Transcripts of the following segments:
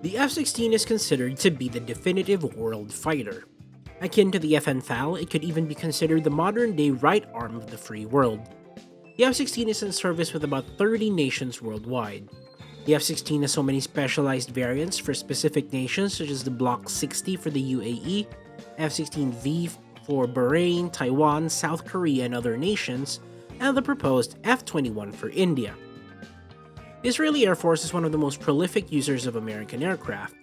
The F-16 is considered to be the definitive world fighter. Akin to the FN-FAL, it could even be considered the modern-day right arm of the free world. The F-16 is in service with about 30 nations worldwide. The F-16 has so many specialized variants for specific nations such as the Block 60 for the UAE, F-16V for Bahrain, Taiwan, South Korea, and other nations, and the proposed F-21 for India. The Israeli Air Force is one of the most prolific users of American aircraft.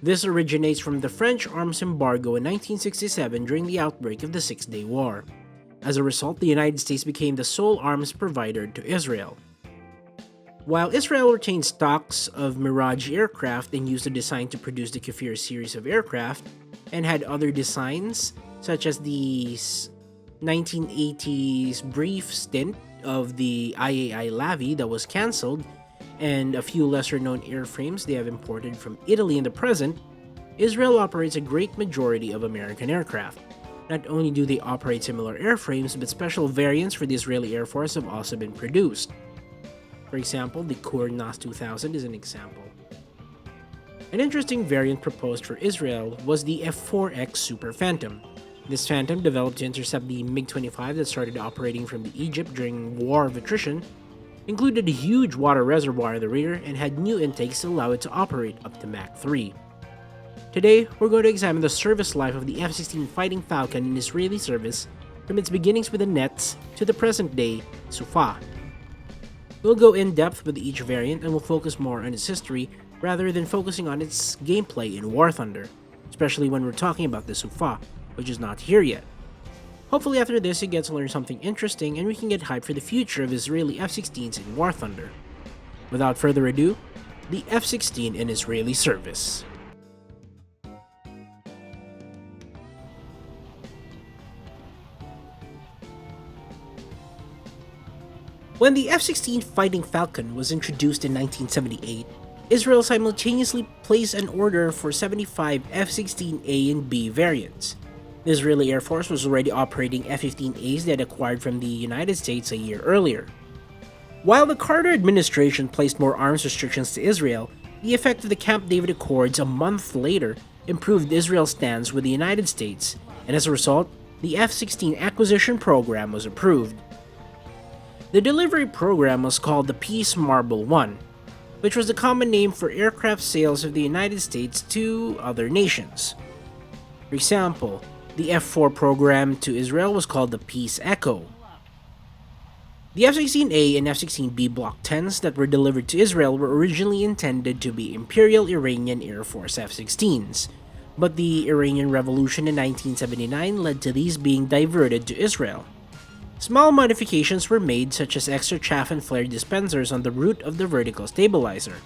This originates from the French arms embargo in 1967 during the outbreak of the Six-Day War. As a result, the United States became the sole arms provider to Israel. While Israel retained stocks of Mirage aircraft and used the design to produce the Kafir series of aircraft, and had other designs such as the 1980s brief stint of the IAI Lavi that was cancelled, and a few lesser-known airframes they have imported from Italy in the present, Israel operates a great majority of American aircraft. Not only do they operate similar airframes, but special variants for the Israeli Air Force have also been produced. For example, the Kur Nas 2000 is an example. An interesting variant proposed for Israel was the F-4X Super Phantom. This Phantom, developed to intercept the MiG-25 that started operating from Egypt during War of Attrition, included a huge water reservoir in the rear and had new intakes to allow it to operate up to Mach 3. Today, we're going to examine the service life of the F-16 Fighting Falcon in Israeli service from its beginnings with the Netz to the present-day Sufa. We'll go in-depth with each variant and we'll focus more on its history rather than focusing on its gameplay in War Thunder, especially when we're talking about the Sufa, which is not here yet. Hopefully after this you get to learn something interesting and we can get hyped for the future of Israeli F-16s in War Thunder. Without further ado, the F-16 in Israeli service. When the F-16 Fighting Falcon was introduced in 1978, Israel simultaneously placed an order for 75 F-16A and B variants. The Israeli Air Force was already operating F-15As they had acquired from the United States a year earlier. While the Carter administration placed more arms restrictions to Israel, the effect of the Camp David Accords a month later improved Israel's stance with the United States, and as a result, the F-16 acquisition program was approved. The delivery program was called the Peace Marble 1, which was the common name for aircraft sales of the United States to other nations. For example, the F-4 program to Israel was called the Peace Echo. The F-16A and F-16B Block 10s that were delivered to Israel were originally intended to be Imperial Iranian Air Force F-16s, but the Iranian Revolution in 1979 led to these being diverted to Israel. Small modifications were made such as extra chaff and flare dispensers on the root of the vertical stabilizer.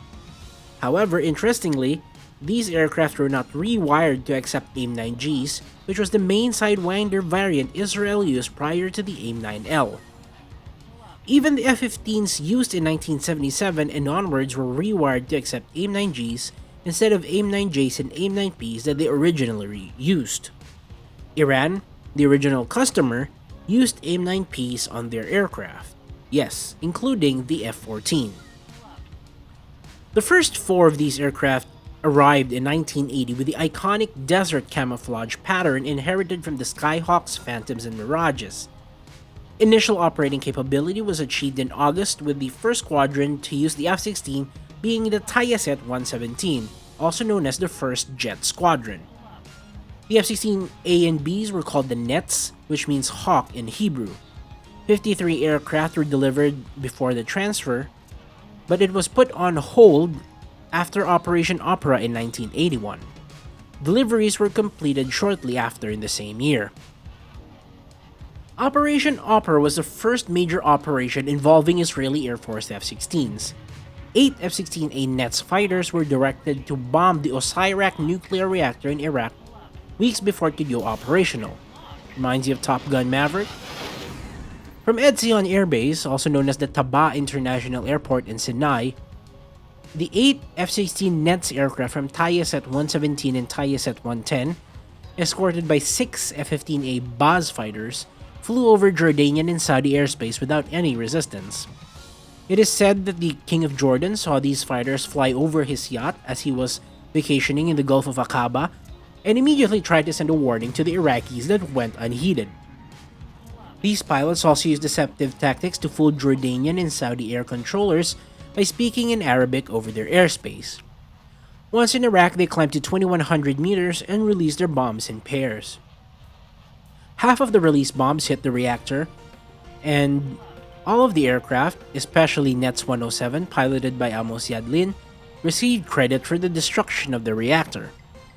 However, interestingly, these aircraft were not rewired to accept AIM-9Gs, which was the main Sidewinder variant Israel used prior to the AIM-9L. Even the F-15s used in 1977 and onwards were rewired to accept AIM-9Gs instead of AIM-9Js and AIM-9Ps that they originally used. Iran, the original customer, used AIM-9Ps on their aircraft, yes, including the F-14. The first four of these aircraft arrived in 1980 with the iconic desert camouflage pattern inherited from the Skyhawks, Phantoms, and Mirages. Initial operating capability was achieved in August with the first squadron to use the F-16 being the Tayaset 117, also known as the 1st Jet Squadron. The F-16A and Bs were called the Netz, which means hawk in Hebrew. 53 aircraft were delivered before the transfer, but it was put on hold after Operation Opera in 1981. Deliveries were completed shortly after in the same year. Operation Opera was the first major operation involving Israeli Air Force F-16s. 8 F-16A Netz fighters were directed to bomb the Osirak nuclear reactor in Iraq weeks before it could go operational. Reminds you of Top Gun Maverick? From Etzion Air Base, also known as the Taba International Airport in Sinai, the 8 F-16 Netz aircraft from Tayaset 117 and Tayaset 110, escorted by 6 F-15A Baz fighters, flew over Jordanian and Saudi airspace without any resistance. It is said that the King of Jordan saw these fighters fly over his yacht as he was vacationing in the Gulf of Aqaba and immediately tried to send a warning to the Iraqis that went unheeded. These pilots also used deceptive tactics to fool Jordanian and Saudi air controllers by speaking in Arabic over their airspace. Once in Iraq, they climbed to 2,100 meters and released their bombs in pairs. Half of the released bombs hit the reactor, and all of the aircraft, especially Netz 107 piloted by Amos Yadlin, received credit for the destruction of the reactor,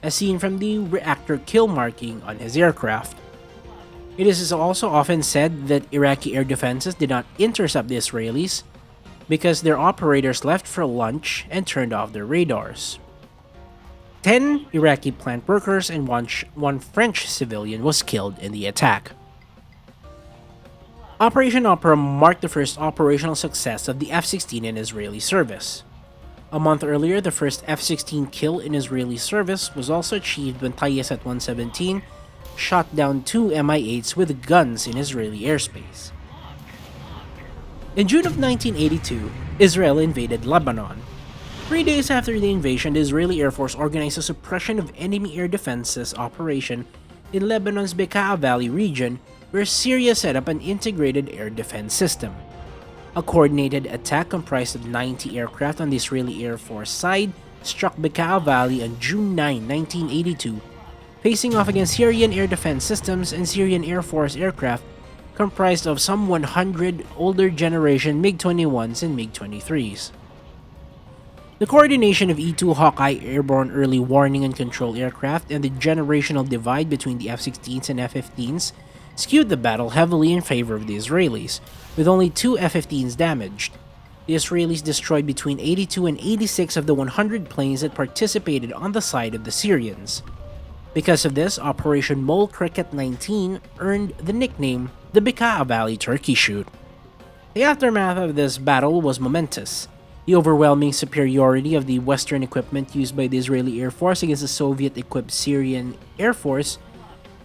as seen from the reactor kill marking on his aircraft. It is also often said that Iraqi air defenses did not intercept the Israelis because their operators left for lunch and turned off their radars. 10 Iraqi plant workers and one French civilian was killed in the attack. Operation Opera marked the first operational success of the F-16 in Israeli service. A month earlier, the first F-16 kill in Israeli service was also achieved when Tayesat 117 shot down 2 Mi-8s with guns in Israeli airspace. In June of 1982, Israel invaded Lebanon. 3 days after the invasion, the Israeli Air Force organized a suppression of enemy air defenses operation in Lebanon's Bekaa Valley region, where Syria set up an integrated air defense system. A coordinated attack comprised of 90 aircraft on the Israeli Air Force side struck Bekaa Valley on June 9, 1982, facing off against Syrian air defense systems and Syrian Air Force aircraft comprised of some 100 older generation MiG-21s and MiG-23s. The coordination of E-2 Hawkeye airborne early warning and control aircraft and the generational divide between the F-16s and F-15s skewed the battle heavily in favor of the Israelis, with only 2 F-15s damaged. The Israelis destroyed between 82 and 86 of the 100 planes that participated on the side of the Syrians. Because of this, Operation Mole Cricket 19 earned the nickname the Bekaa Valley Turkey Shoot. The aftermath of this battle was momentous. The overwhelming superiority of the Western equipment used by the Israeli Air Force against the Soviet-equipped Syrian Air Force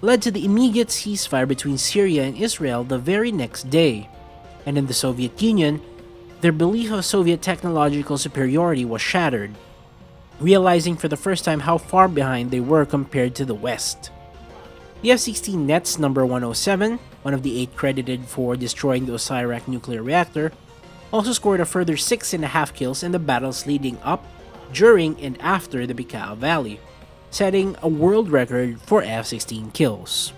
led to the immediate ceasefire between Syria and Israel the very next day, and in the Soviet Union, their belief of Soviet technological superiority was shattered, realizing for the first time how far behind they were compared to the West. The F-16 Netz No. 107, one of the 8 credited for destroying the Osirak nuclear reactor, also scored a further 6.5 kills in the battles leading up, during, and after the Bekaa Valley, setting a world record for F-16 kills.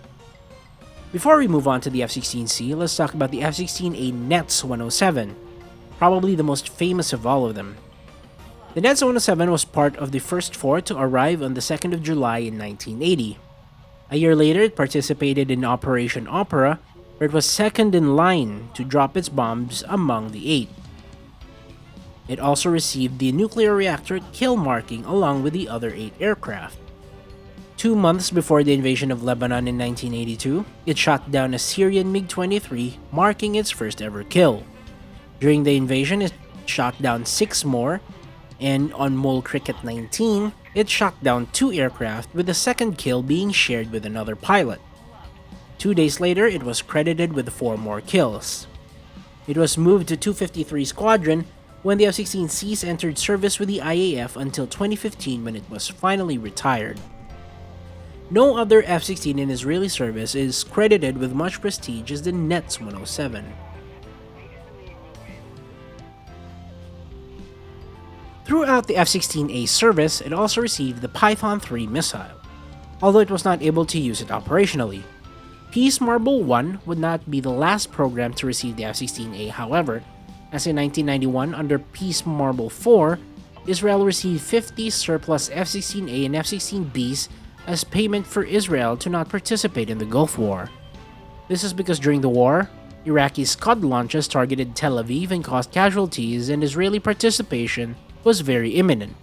Before we move on to the F-16C, let's talk about the F-16A Netz 107, probably the most famous of all of them. The Netz 107 was part of the first 4 to arrive on the 2nd of July in 1980. A year later, it participated in Operation Opera, where it was second in line to drop its bombs among the 8. It also received the nuclear reactor kill marking along with the other 8 aircraft. 2 months before the invasion of Lebanon in 1982, it shot down a Syrian MiG-23, marking its first ever kill. During the invasion, it shot down 6 more, and on Mole Cricket 19, it shot down 2 aircraft, with the second kill being shared with another pilot. 2 days later, it was credited with 4 more kills. It was moved to 253 Squadron when the F-16Cs entered service with the IAF until 2015 when it was finally retired. No other F-16 in Israeli service is credited with much prestige as the Netz 107. Throughout the F-16A service, it also received the Python 3 missile, although it was not able to use it operationally. Peace Marble 1 would not be the last program to receive the F-16A, however, as in 1991 under Peace Marble 4, Israel received 50 surplus F-16A and F-16Bs as payment for Israel to not participate in the Gulf War. This is because during the war, Iraqi Scud launches targeted Tel Aviv and caused casualties, and Israeli participation was very imminent.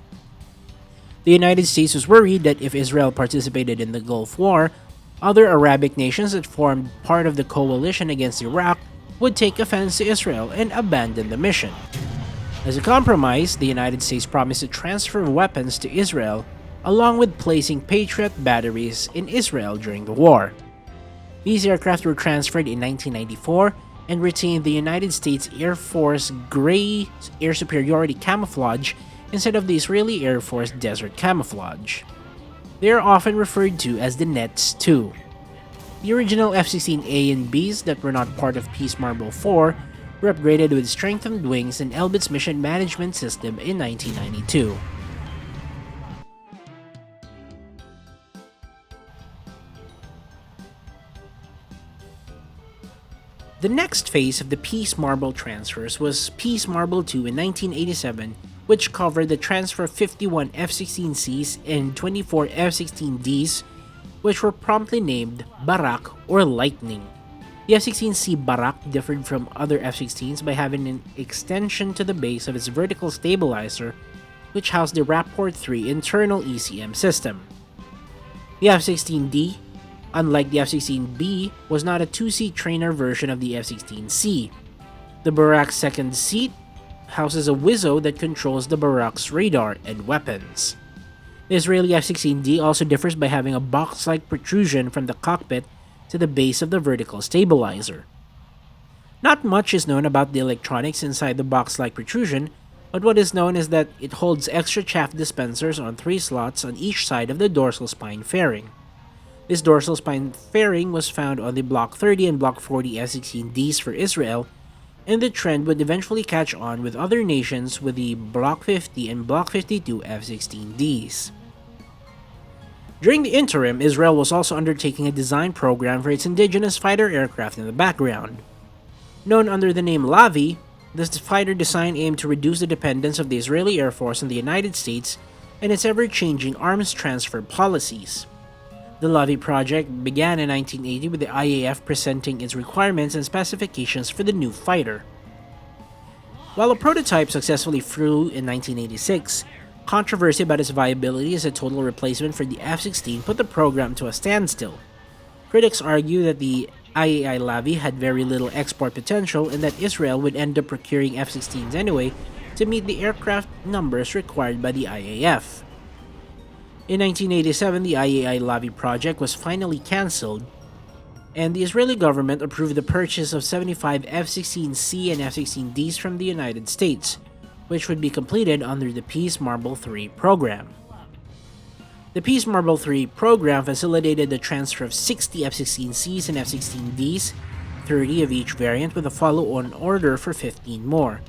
The United States was worried that if Israel participated in the Gulf War, other Arabic nations that formed part of the coalition against Iraq would take offense to Israel and abandon the mission. As a compromise, the United States promised to transfer weapons to Israel, along with placing Patriot batteries in Israel during the war. These aircraft were transferred in 1994 and retained the United States Air Force gray air superiority camouflage instead of the Israeli Air Force desert camouflage. They are often referred to as the Netz too. The original F-16A and Bs that were not part of Peace Marble 4 were upgraded with strengthened wings and Elbit's mission management system in 1992. The next phase of the Peace Marble transfers was Peace Marble 2 in 1987, which covered the transfer of 51 F-16Cs and 24 F-16Ds, which were promptly named Barak or Lightning. The F-16C Barak differed from other F-16s by having an extension to the base of its vertical stabilizer, which housed the Rapport 3 internal ECM system. The F-16D, unlike the F-16B, was not a two-seat trainer version of the F-16C. The Barak's second seat houses a Wizzo that controls the Barak's radar and weapons. The Israeli F-16D also differs by having a box-like protrusion from the cockpit to the base of the vertical stabilizer. Not much is known about the electronics inside the box-like protrusion, but what is known is that it holds extra chaff dispensers on 3 slots on each side of the dorsal spine fairing. This dorsal spine fairing was found on the Block 30 and Block 40 F-16Ds for Israel, and the trend would eventually catch on with other nations with the Block 50 and Block 52 F-16Ds. During the interim, Israel was also undertaking a design program for its indigenous fighter aircraft in the background. Known under the name Lavi, this fighter design aimed to reduce the dependence of the Israeli Air Force on the United States and its ever-changing arms transfer policies. The Lavi project began in 1980 with the IAF presenting its requirements and specifications for the new fighter. While a prototype successfully flew in 1986, controversy about its viability as a total replacement for the F-16 put the program to a standstill. Critics argue that the IAI Lavi had very little export potential and that Israel would end up procuring F-16s anyway to meet the aircraft numbers required by the IAF. In 1987, the IAI Lavi project was finally cancelled, and the Israeli government approved the purchase of 75 F-16C and F-16Ds from the United States, which would be completed under the Peace Marble 3 program. The Peace Marble 3 program facilitated the transfer of 60 F-16Cs and F-16Ds, 30 of each variant with a follow-on order for 15 more.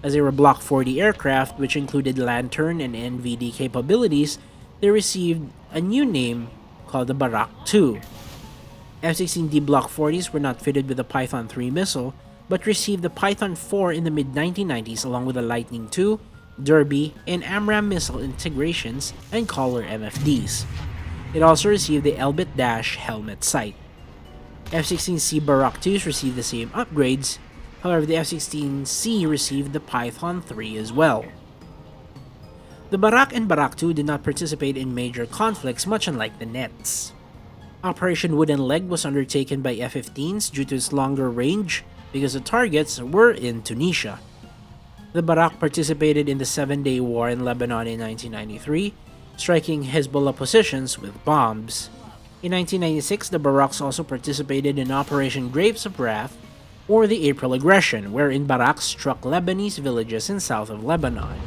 As they were Block 40 aircraft, which included Lantern and NVD capabilities, they received a new name called the Barak 2. F-16D Block 40s were not fitted with the Python 3 missile, but received the Python 4 in the mid-1990s along with the Lightning II, Derby, and AMRAAM missile integrations and Collar MFDs. It also received the Elbit Dash helmet sight. F-16C Barak 2s received the same upgrades, however the F-16C received the Python 3 as well. The Barak and Barak 2 did not participate in major conflicts, much unlike the Netz. Operation Wooden Leg was undertaken by F-15s due to its longer range because the targets were in Tunisia. The Barak participated in the 7-day war in Lebanon in 1993, striking Hezbollah positions with bombs. In 1996, the Baraks also participated in Operation Grapes of Wrath, or the April Aggression, wherein Barak struck Lebanese villages in south of Lebanon.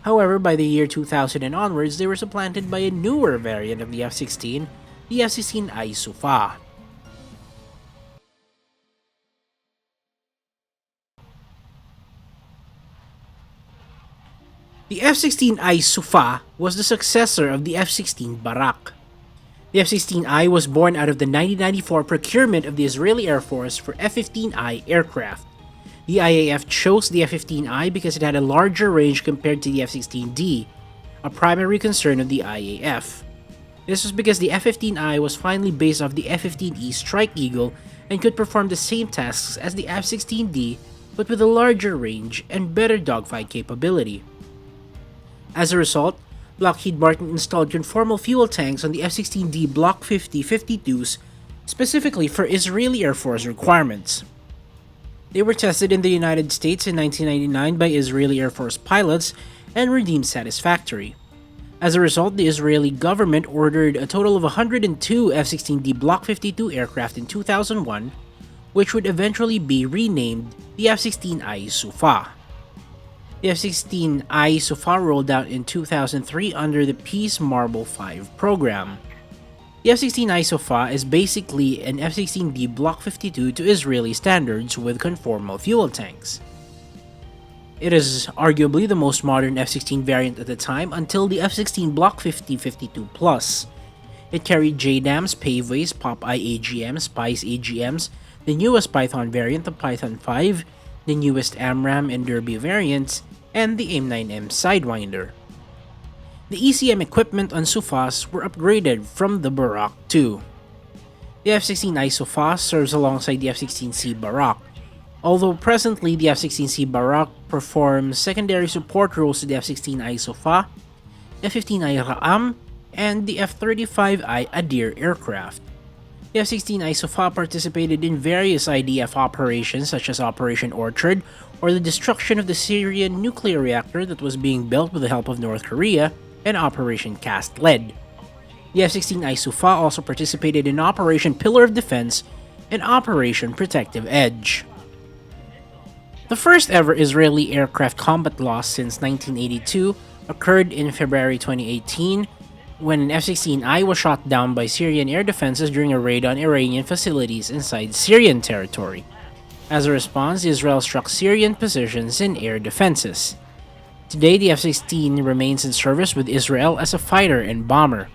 However, by the year 2000 and onwards, they were supplanted by a newer variant of the F-16, the F-16I Sufa. The F-16I Sufa was the successor of the F-16 Barak. The F-16I was born out of the 1994 procurement of the Israeli Air Force for F-15I aircraft. The IAF chose the F-15I because it had a larger range compared to the F-16D, a primary concern of the IAF. This was because the F-15I was finally based off the F-15E Strike Eagle and could perform the same tasks as the F-16D but with a larger range and better dogfight capability. As a result, Lockheed Martin installed conformal fuel tanks on the F-16D Block 50 52s specifically for Israeli Air Force requirements. They were tested in the United States in 1999 by Israeli Air Force pilots and were deemed satisfactory. As a result, the Israeli government ordered a total of 102 F-16D Block 52 aircraft in 2001, which would eventually be renamed the F-16I Sufa. The F-16I Sufa rolled out in 2003 under the Peace Marble 5 program. The F-16I Sufa is basically an F-16D Block 52 to Israeli standards with conformal fuel tanks. It is arguably the most modern F-16 variant at the time until the F-16 Block 50-52 Plus. It carried JDAMs, Paveways, Popeye AGMs, Spice AGMs, the newest Python variant, the Python 5, the newest AMRAAM and Derby variants, and the AIM-9M Sidewinder. The ECM equipment on Sufas were upgraded from the Barak too. The F-16I Sufa serves alongside the F-16C Barak, although presently the F-16C Barak performs secondary support roles to the F-16I Sufa, F-15I Ra'am, and the F-35I Adir aircraft. The F-16I Sufa participated in various IDF operations such as Operation Orchard, or the destruction of the Syrian nuclear reactor that was being built with the help of North Korea, and Operation Cast Lead. The F-16I Sufa also participated in Operation Pillar of Defense and Operation Protective Edge. The first ever Israeli aircraft combat loss since 1982 occurred in February 2018 when an F-16I was shot down by Syrian air defenses during a raid on Iranian facilities inside Syrian territory. As a response, Israel struck Syrian positions and air defenses. Today, the F-16 remains in service with Israel as a fighter and bomber.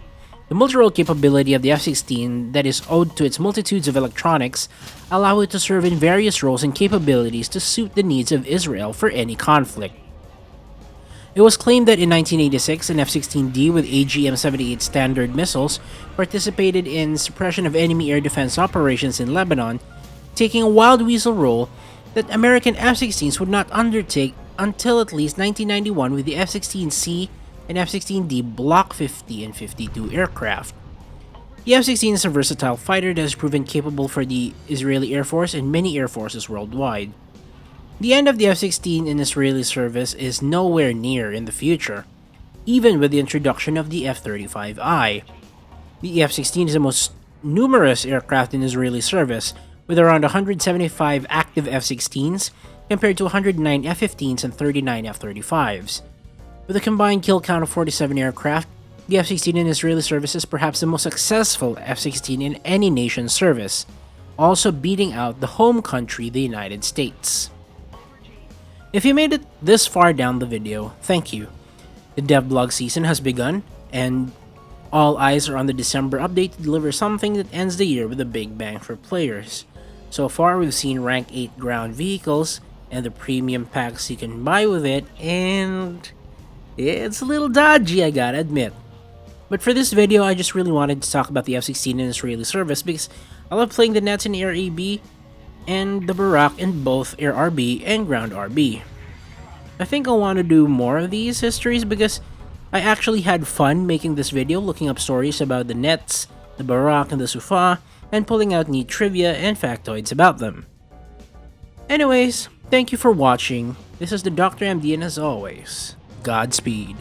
The multi-role capability of the F-16 that is owed to its multitudes of electronics allow it to serve in various roles and capabilities to suit the needs of Israel for any conflict. It was claimed that in 1986, an F-16D with AGM-78 Standard missiles participated in suppression of enemy air defense operations in Lebanon, taking a wild weasel role that American F-16s would not undertake until at least 1991 with the F-16C and F-16D Block 50 and 52 aircraft. The F-16 is a versatile fighter that has proven capable for the Israeli Air Force and many air forces worldwide. The end of the F-16 in Israeli service is nowhere near in the future, even with the introduction of the F-35I. The F-16 is the most numerous aircraft in Israeli service, with around 175 active F-16s compared to 109 F-15s and 39 F-35s. With a combined kill count of 47 aircraft, the F-16 in Israeli service is perhaps the most successful F-16 in any nation's service, also beating out the home country, the United States. If you made it this far down the video, thank you. The devlog season has begun, and all eyes are on the December update to deliver something that ends the year with a big bang for players. So far, we've seen rank 8 ground vehicles, and the premium packs you can buy with it, and it's a little dodgy, I gotta admit. But for this video, I just really wanted to talk about the F-16 in Israeli service because I love playing the Netz in Air AB and the Barak in both Air RB and Ground RB. I think I want to do more of these histories because I actually had fun making this video, looking up stories about the Netz, the Barak, and the Sufa, and pulling out neat trivia and factoids about them. Anyways, thank you for watching. This is the Dr. MD, and as always, Godspeed.